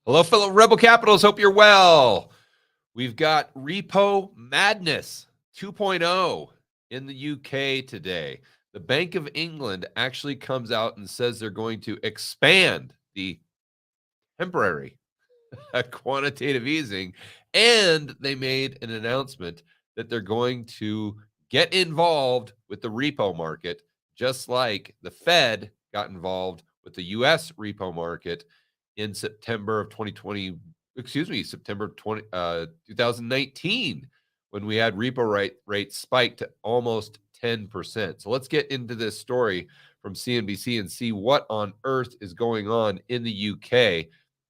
Hello, fellow Rebel Capitals. Hope you're well. We've got Repo Madness 2.0 in the UK today. The Bank of England actually comes out and says they're going to expand the temporary quantitative easing, and they made an announcement that they're going to get involved with the repo market, just like the Fed got involved with the US repo market in September of 2019, when we had repo rates spike to almost 10%. So let's get into this story from CNBC and see what on earth is going on in the UK.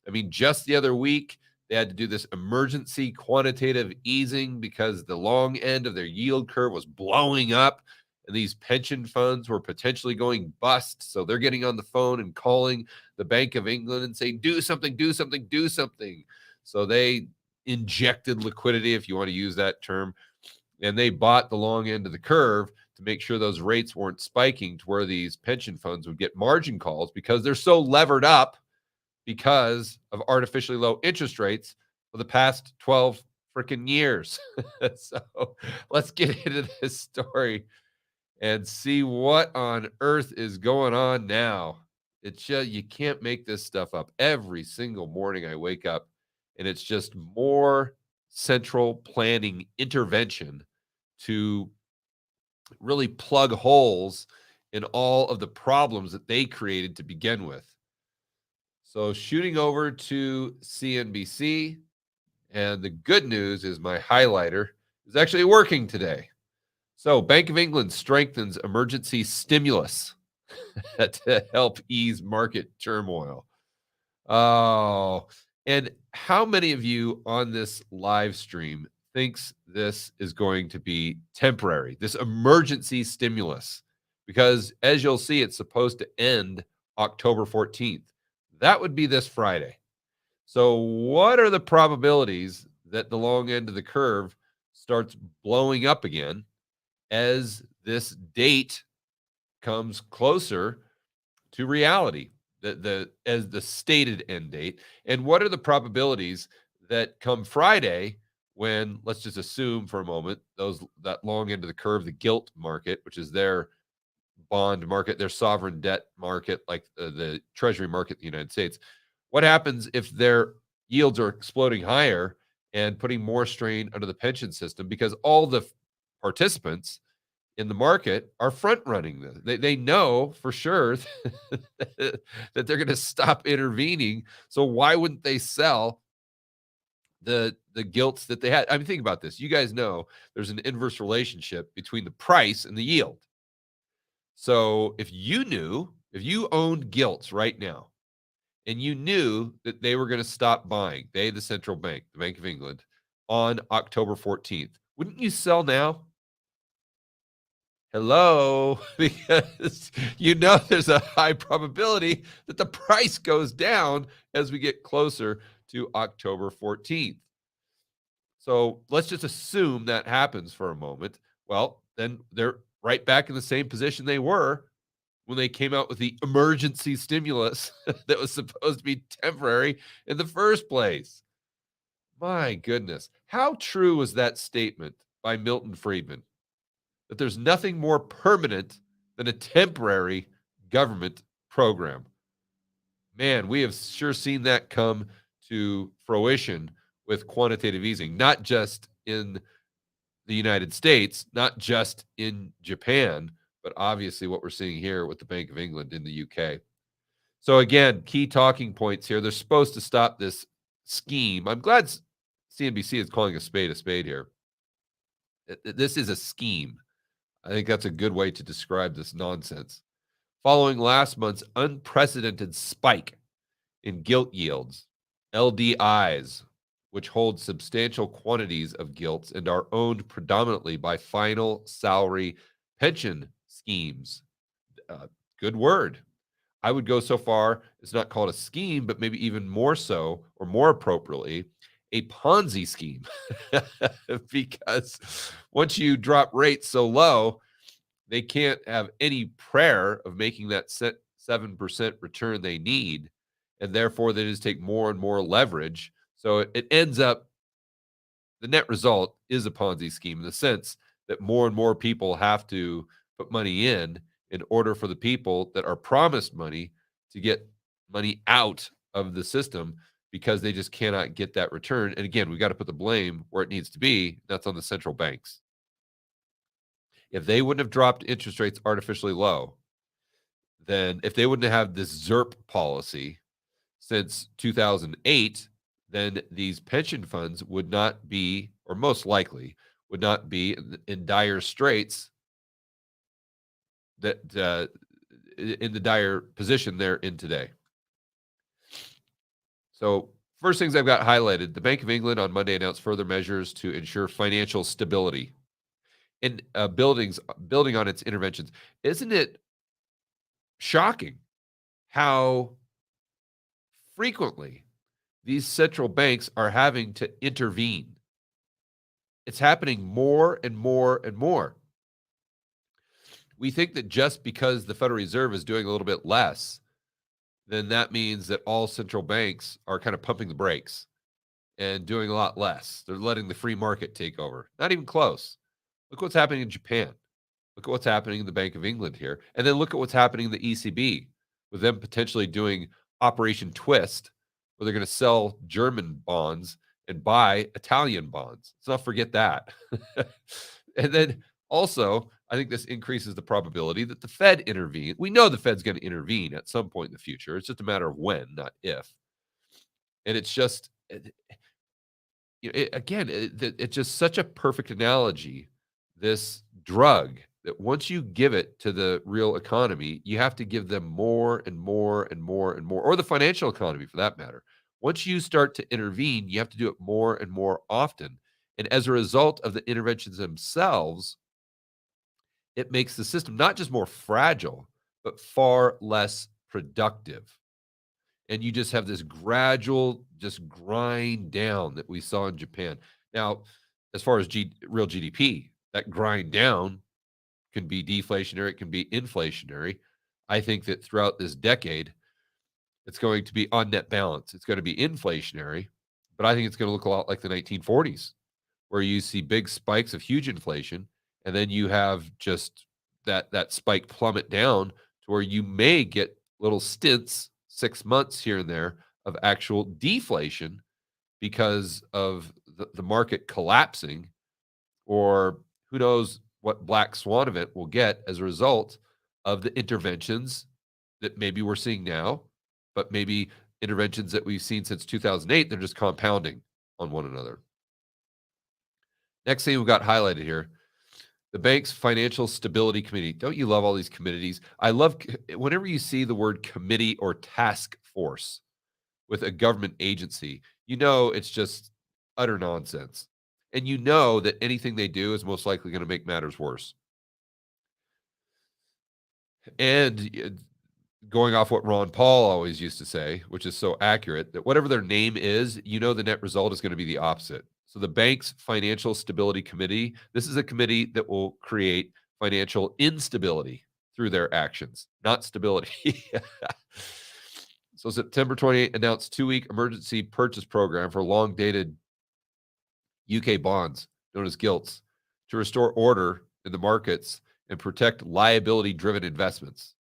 I mean, just the other week, they had to do this emergency quantitative easing because the long end of their yield curve was blowing up and these pension funds were potentially going bust. So they're getting on the phone and calling the Bank of England and saying, do something, do something, do something. So they injected liquidity, if you want to use that term, and they bought the long end of the curve to make sure those rates weren't spiking to where these pension funds would get margin calls because they're so levered up because of artificially low interest rates for the past 12 freaking years. So let's get into this story and see what on earth is going on now. It's just, you can't make this stuff up. Every single morning I wake up and it's just more central planning intervention to really plug holes in all of the problems that they created to begin with. So shooting over to CNBC, and the good news is my highlighter is actually working today. So Bank of England strengthens emergency stimulus to help ease market turmoil. Oh, and how many of you on this live stream thinks this is going to be temporary, this emergency stimulus? Because as you'll see, it's supposed to end October 14th. That would be this Friday. So what are the probabilities that the long end of the curve starts blowing up again as this date comes closer to reality, as the stated end date? And what are the probabilities that come Friday, when, let's just assume for a moment, that long end of the curve, the gilt market, which is their bond market, their sovereign debt market, like the treasury market in the United States, what happens if their yields are exploding higher and putting more strain under the pension system because all the participants in the market are front running this? They know for sure that they're going to stop intervening. So why wouldn't they sell the gilts that they had? I mean, think about this. You guys know there's an inverse relationship between the price and the yield. So if you owned gilts right now and you knew that they were going to stop buying, the central bank, the Bank of England, on October 14th, wouldn't you sell now? Hello, because there's a high probability that the price goes down as we get closer to October 14th. So let's just assume that happens for a moment. Well, then they're right back in the same position they were when they came out with the emergency stimulus that was supposed to be temporary in the first place. My goodness. How true was that statement by Milton Friedman, that there's nothing more permanent than a temporary government program? Man, we have sure seen that come to fruition with quantitative easing, not just in the United States, not just in Japan, but obviously what we're seeing here with the Bank of England in the UK. So again, key talking points here. They're supposed to stop this scheme. I'm glad CNBC is calling a spade here. This is a scheme. I think that's a good way to describe this nonsense. Following last month's unprecedented spike in gilt yields, LDIs, which hold substantial quantities of gilts and are owned predominantly by final salary pension schemes. Good word. I would go so far as not call it a scheme, but maybe even more so, or more appropriately, a Ponzi scheme. Because once you drop rates so low, they can't have any prayer of making that 7% return they need. and therefore they just take more and more leverage. So it ends up, the net result is a Ponzi scheme in the sense that more and more people have to put money in order for the people that are promised money to get money out of the system because they just cannot get that return. And again, we got to put the blame where it needs to be. That's on the central banks. If they wouldn't have dropped interest rates artificially low, then if they wouldn't have this ZERP policy since 2008, then these pension funds would not be, or most likely would not be in dire straits, that in the dire position they're in today. So, first things I've got highlighted: the Bank of England on Monday announced further measures to ensure financial stability in building on its interventions. Isn't it shocking how frequently these central banks are having to intervene? It's happening more and more and more. We think that just because the Federal Reserve is doing a little bit less, then that means that all central banks are kind of pumping the brakes and doing a lot less. They're letting the free market take over. Not even close. Look what's happening in Japan. Look at what's happening in the Bank of England here. And then look at what's happening in the ECB with them potentially doing Operation Twist, where they're going to sell German bonds and buy Italian bonds. Let's not forget that. And then also, I think this increases the probability that the Fed intervene. We know the Fed's going to intervene at some point in the future. It's just a matter of when, not if. And it's just, it's just such a perfect analogy. This drug that once you give it to the real economy, you have to give them more and more and more and more, or the financial economy for that matter. Once you start to intervene, you have to do it more and more often. And as a result of the interventions themselves, it makes the system not just more fragile, but far less productive. And you just have this gradual just grind down that we saw in Japan. Now, as far as real GDP, that grind down can be deflationary, it can be inflationary. I think that throughout this decade, it's going to be on net balance. It's going to be inflationary, but I think it's going to look a lot like the 1940s, where you see big spikes of huge inflation, and then you have just that spike plummet down to where you may get little stints, 6 months here and there, of actual deflation because of the market collapsing, or who knows what black swan event we'll get as a result of the interventions that maybe we're seeing now, but maybe interventions that we've seen since 2008, they're just compounding on one another. Next thing we've got highlighted here, the bank's financial stability committee. Don't you love all these committees? I love whenever you see the word committee or task force with a government agency, you know it's just utter nonsense. And you know that anything they do is most likely going to make matters worse. And going off what Ron Paul always used to say, which is so accurate, that whatever their name is, you know the net result is going to be the opposite. So the bank's financial stability committee, this is a committee that will create financial instability through their actions, not stability. So September 28th announced 2-week emergency purchase program for long-dated UK bonds, known as gilts, to restore order in the markets and protect liability-driven investments,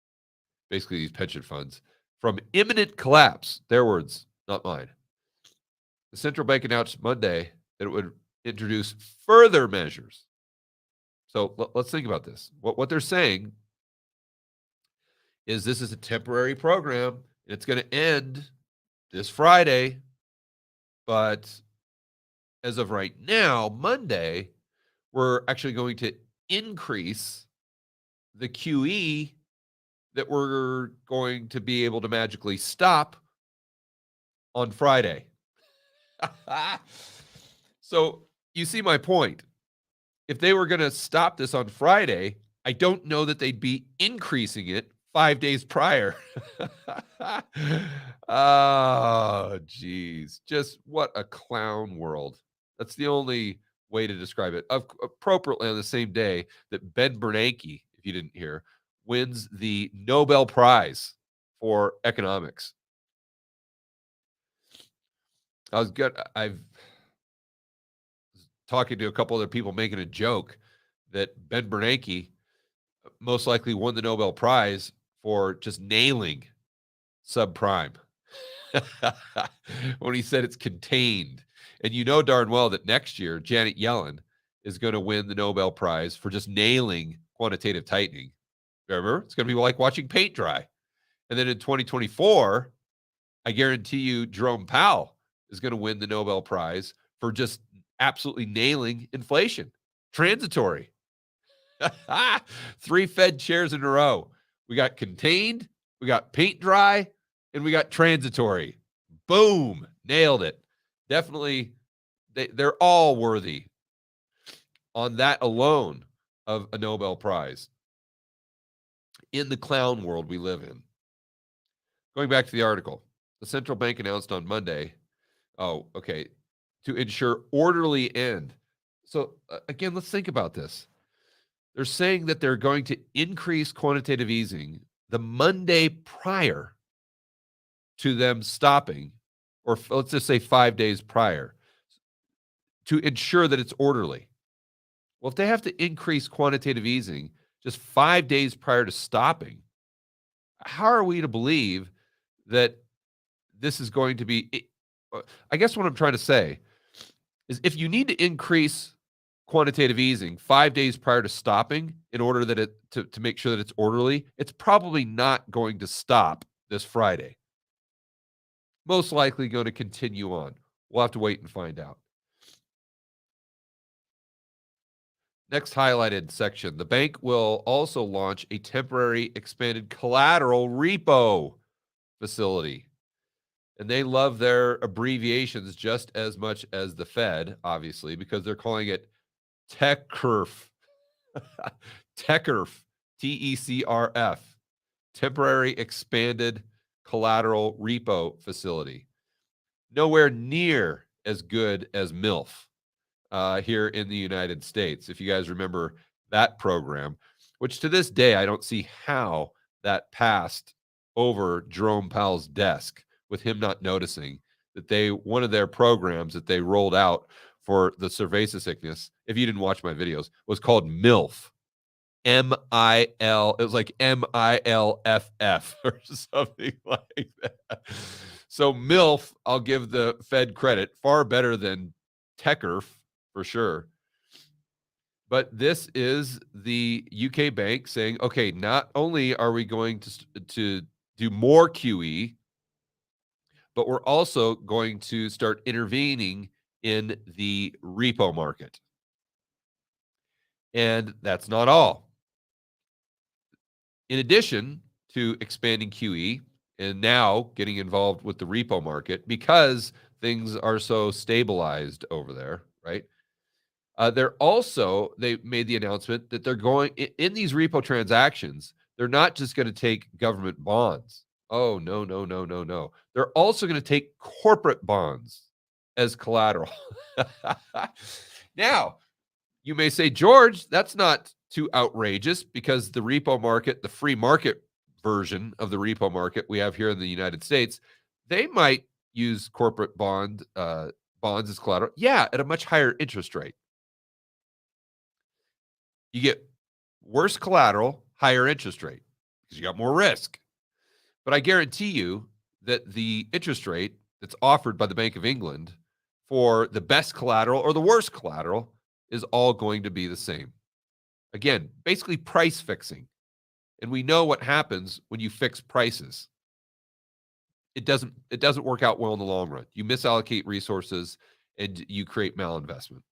basically these pension funds, from imminent collapse. Their words, not mine. The central bank announced Monday that it would introduce further measures. So let's think about this. What they're saying is this is a temporary program, and it's going to end this Friday. But as of right now, Monday, we're actually going to increase the QE that we're going to be able to magically stop on Friday. So you see my point. If they were going to stop this on Friday, I don't know that they'd be increasing it 5 days prior. Oh, geez. Just what a clown world. That's the only way to describe it. Appropriately, on the same day that Ben Bernanke, if you didn't hear, wins the Nobel Prize for economics. I was good. I've talking to a couple other people making a joke that Ben Bernanke most likely won the Nobel Prize for just nailing subprime when he said it's contained. And you know darn well that next year, Janet Yellen is going to win the Nobel Prize for just nailing quantitative tightening. Remember, it's going to be like watching paint dry. And then in 2024, I guarantee you, Jerome Powell is going to win the Nobel Prize for just absolutely nailing inflation. Transitory. 3 Fed chairs in a row. We got contained, we got paint dry, and we got transitory. Boom, nailed it. Definitely, they're all worthy on that alone of a Nobel Prize in the clown world we live in. Going back to the article, the central bank announced on Monday, to ensure orderly end. So again, let's think about this. They're saying that they're going to increase quantitative easing the Monday prior to them stopping, or let's just say 5 days prior, to ensure that it's orderly. Well, if they have to increase quantitative easing just 5 days prior to stopping, how are we to believe that this is going to be? I guess what I'm trying to say is if you need to increase quantitative easing 5 days prior to stopping in order that it to make sure that it's orderly, it's probably not going to stop this Friday. Most likely going to continue on. We'll have to wait and find out. Next highlighted section. The bank will also launch a temporary expanded collateral repo facility. And they love their abbreviations just as much as the Fed, obviously, because they're calling it TECRF. TECRF. TECRF. Temporary expanded collateral repo facility. Nowhere near as good as MILF here in the United States. If you guys remember that program, which to this day, I don't see how that passed over Jerome Powell's desk with him not noticing that one of their programs that they rolled out for the cerveza sickness, if you didn't watch my videos, was called MILF. MIL, it was like MILFF or something like that. So MILF, I'll give the Fed credit, far better than TECRF for sure. But this is the UK bank saying, okay, not only are we going to do more QE, but we're also going to start intervening in the repo market. And that's not all. In addition to expanding QE and now getting involved with the repo market because things are so stabilized over there, right? They made the announcement that they're going in these repo transactions. They're not just going to take government bonds. Oh, no, no, no, no, no. They're also going to take corporate bonds as collateral. Now, you may say, George, that's not too outrageous because the repo market, the free market version of the repo market we have here in the United States, they might use corporate bonds as collateral. Yeah, at a much higher interest rate. You get worse collateral, higher interest rate because you got more risk. But I guarantee you that the interest rate that's offered by the Bank of England for the best collateral or the worst collateral is all going to be the same. Again, basically price fixing. And we know what happens when you fix prices. It doesn't work out well in the long run. You misallocate resources and you create malinvestment.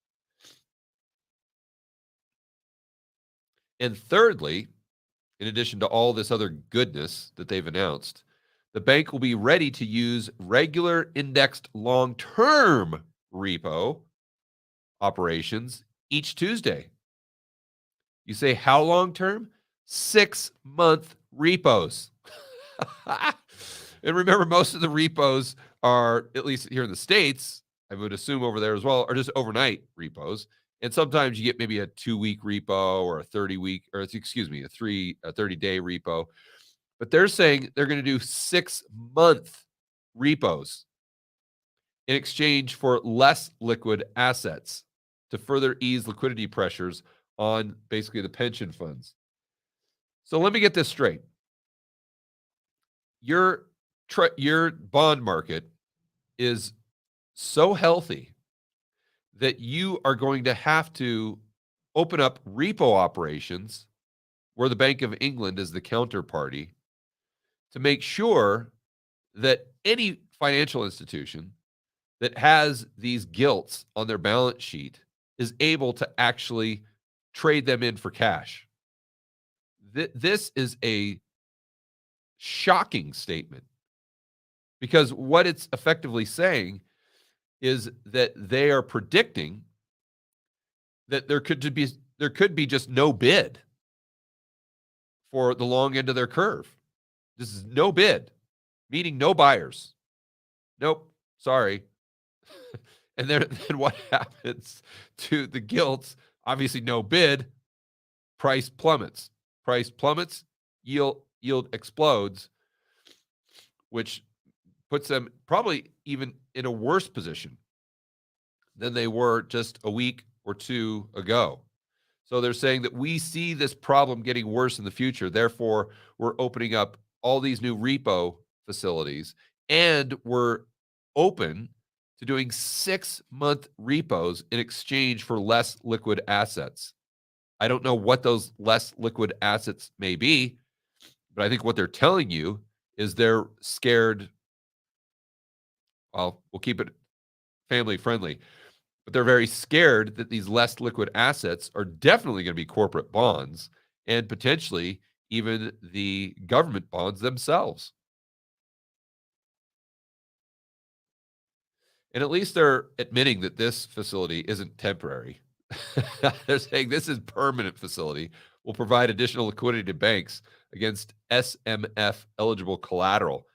And thirdly, in addition to all this other goodness that they've announced, the bank will be ready to use regular indexed long-term repo operations each Tuesday. You say, how long-term? 6-month repos. And remember, most of the repos are, at least here in the States, I would assume over there as well, are just overnight repos. And sometimes you get maybe a 2-week repo or a 30-week, or excuse me, a 30-day repo. But they're saying they're going to do 6-month repos. in exchange for less liquid assets to further ease liquidity pressures on basically the pension funds. So let me get this straight. Your bond market is so healthy that you are going to have to open up repo operations where the Bank of England is the counterparty to make sure that any financial institution that has these gilts on their balance sheet is able to actually trade them in for cash. This is a shocking statement because what it's effectively saying is that they are predicting that there could be just no bid for the long end of their curve. This is no bid, meaning no buyers. Nope, sorry. And then what happens to the gilts? Obviously, no bid. Price plummets. Price plummets. Yield explodes, which puts them probably even in a worse position than they were just a week or two ago. So they're saying that we see this problem getting worse in the future. Therefore, we're opening up all these new repo facilities and we're open to doing 6-month repos in exchange for less liquid assets. I don't know what those less liquid assets may be, but I think what they're telling you is they're scared. Well, we'll keep it family friendly, but they're very scared that these less liquid assets are definitely going to be corporate bonds and potentially even the government bonds themselves. And at least they're admitting that this facility isn't temporary. They're saying this is permanent facility will provide additional liquidity to banks against SMF eligible collateral,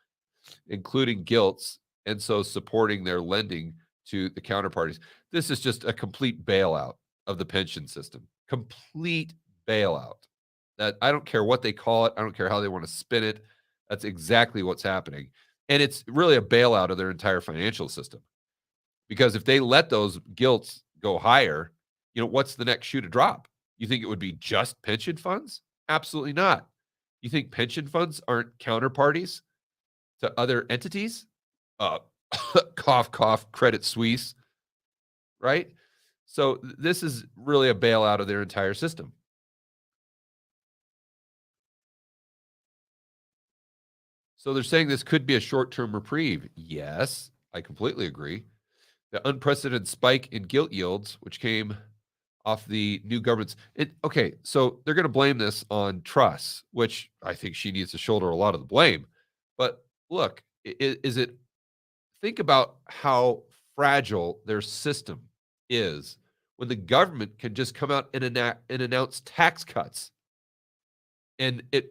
including gilts, and so supporting their lending to the counterparties. This is just a complete bailout of the pension system. Complete bailout. That I don't care what they call it. I don't care how they want to spin it. That's exactly what's happening. And it's really a bailout of their entire financial system. Because if they let those gilts go higher, what's the next shoe to drop? You think it would be just pension funds? Absolutely not. You think pension funds aren't counterparties to other entities? Uh, cough, cough, Credit Suisse, right? So this is really a bailout of their entire system. So they're saying this could be a short-term reprieve. Yes, I completely agree. The unprecedented spike in gilt yields, which came off the new government's. Okay, so they're going to blame this on Truss, which I think she needs to shoulder a lot of the blame. But look, is it? Think about how fragile their system is when the government can just come out and announce tax cuts, and and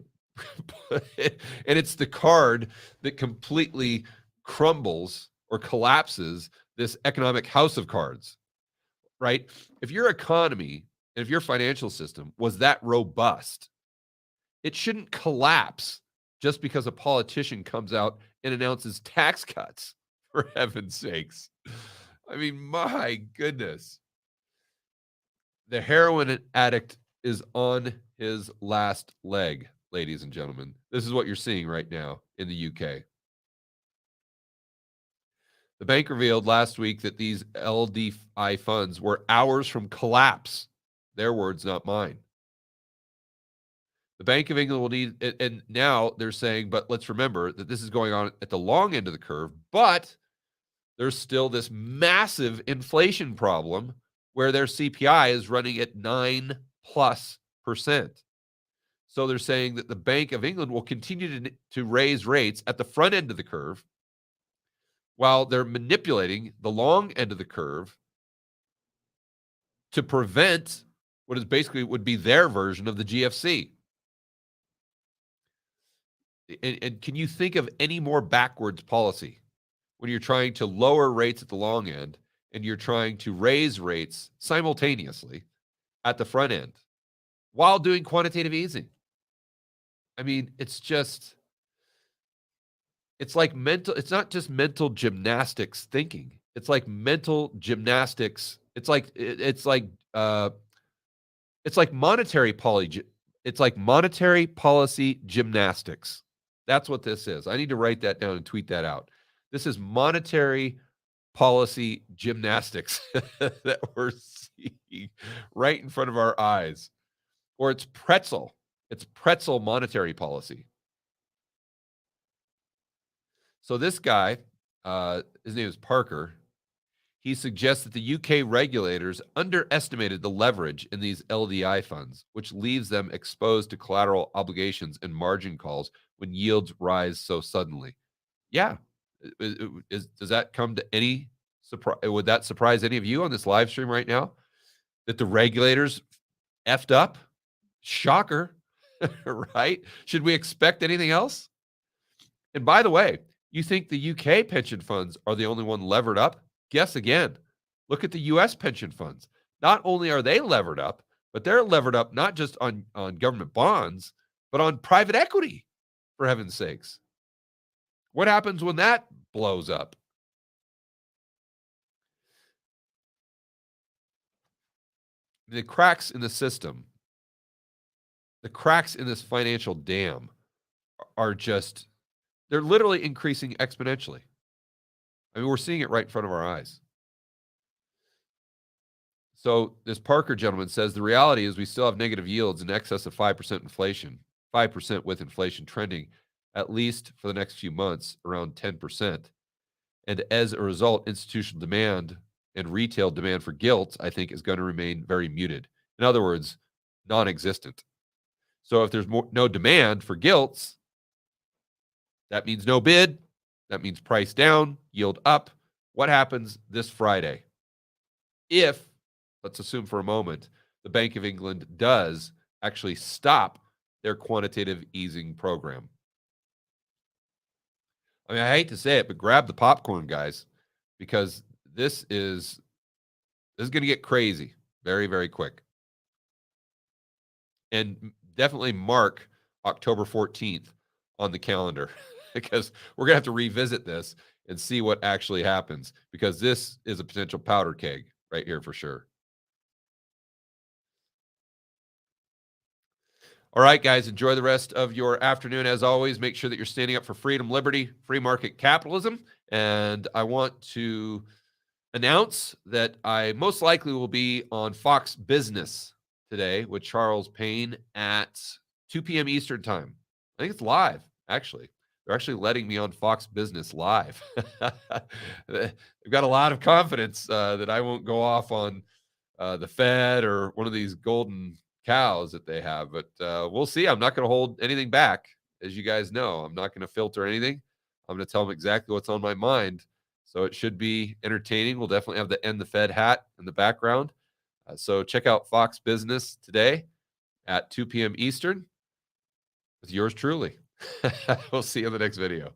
it's the card that completely crumbles or collapses this economic house of cards, right? If your economy and if your financial system was that robust, it shouldn't collapse just because a politician comes out and announces tax cuts, for heaven's sakes. I mean, my goodness. The heroin addict is on his last leg, ladies and gentlemen. This is what you're seeing right now in the UK. The bank revealed last week that these LDI funds were hours from collapse. Their words, not mine. The Bank of England will need, and now they're saying, but let's remember that this is going on at the long end of the curve, but there's still this massive inflation problem where their CPI is running at 9+%. So they're saying that the Bank of England will continue to raise rates at the front end of the curve while they're manipulating the long end of the curve to prevent what is basically would be their version of the GFC. And can you think of any more backwards policy when you're trying to lower rates at the long end and you're trying to raise rates simultaneously at the front end while doing quantitative easing? I mean, it's like it's not just mental gymnastics thinking. It's like mental gymnastics. It's like monetary policy gymnastics. That's what this is. I need to write that down and tweet that out. This is monetary policy gymnastics that we're seeing right in front of our eyes. Or it's pretzel. It's pretzel monetary policy. So this guy, his name is Parker. He suggests that the UK regulators underestimated the leverage in these LDI funds, which leaves them exposed to collateral obligations and margin calls when yields rise so suddenly. Yeah. Does that come to any surprise? Would that surprise any of you on this live stream right now? That the regulators effed up? Shocker, right? Should we expect anything else? And by the way, you think the UK pension funds are the only one levered up? Guess again. Look at the US pension funds. Not only are they levered up, but they're levered up not just on government bonds, but on private equity, for heaven's sakes. What happens when that blows up? The cracks in the system, the cracks in this financial dam are just, they're literally increasing exponentially. I mean, we're seeing it right in front of our eyes. So this Parker gentleman says the reality is we still have negative yields in excess of 5% inflation, 5% with inflation trending, at least for the next few months, around 10%. And as a result, institutional demand and retail demand for gilts, I think, is going to remain very muted. In other words, non-existent. So if there's no demand for gilts, that means no bid. That means price down, yield up. What happens this Friday? If, let's assume for a moment, the Bank of England does actually stop their quantitative easing program. I mean, I hate to say it, but grab the popcorn, guys, because this is going to get crazy very, very quick. And definitely mark October 14th on the calendar because we're going to have to revisit this and see what actually happens, because this is a potential powder keg right here for sure. All right, guys, enjoy the rest of your afternoon. As always, make sure that you're standing up for freedom, liberty, free market capitalism. And I want to announce that I most likely will be on Fox Business today with Charles Payne at 2 p.m. Eastern time. I think it's live, actually. They're actually letting me on Fox Business live. They've got a lot of confidence that I won't go off on the Fed or one of these golden cows that they have, but we'll see. I'm not going to hold anything back. As you guys know, I'm not going to filter anything. I'm going to tell them exactly what's on my mind. So it should be entertaining. We'll definitely have the End the Fed hat in the background. So check out Fox Business today at 2 p.m. Eastern with yours truly. We'll see you in the next video.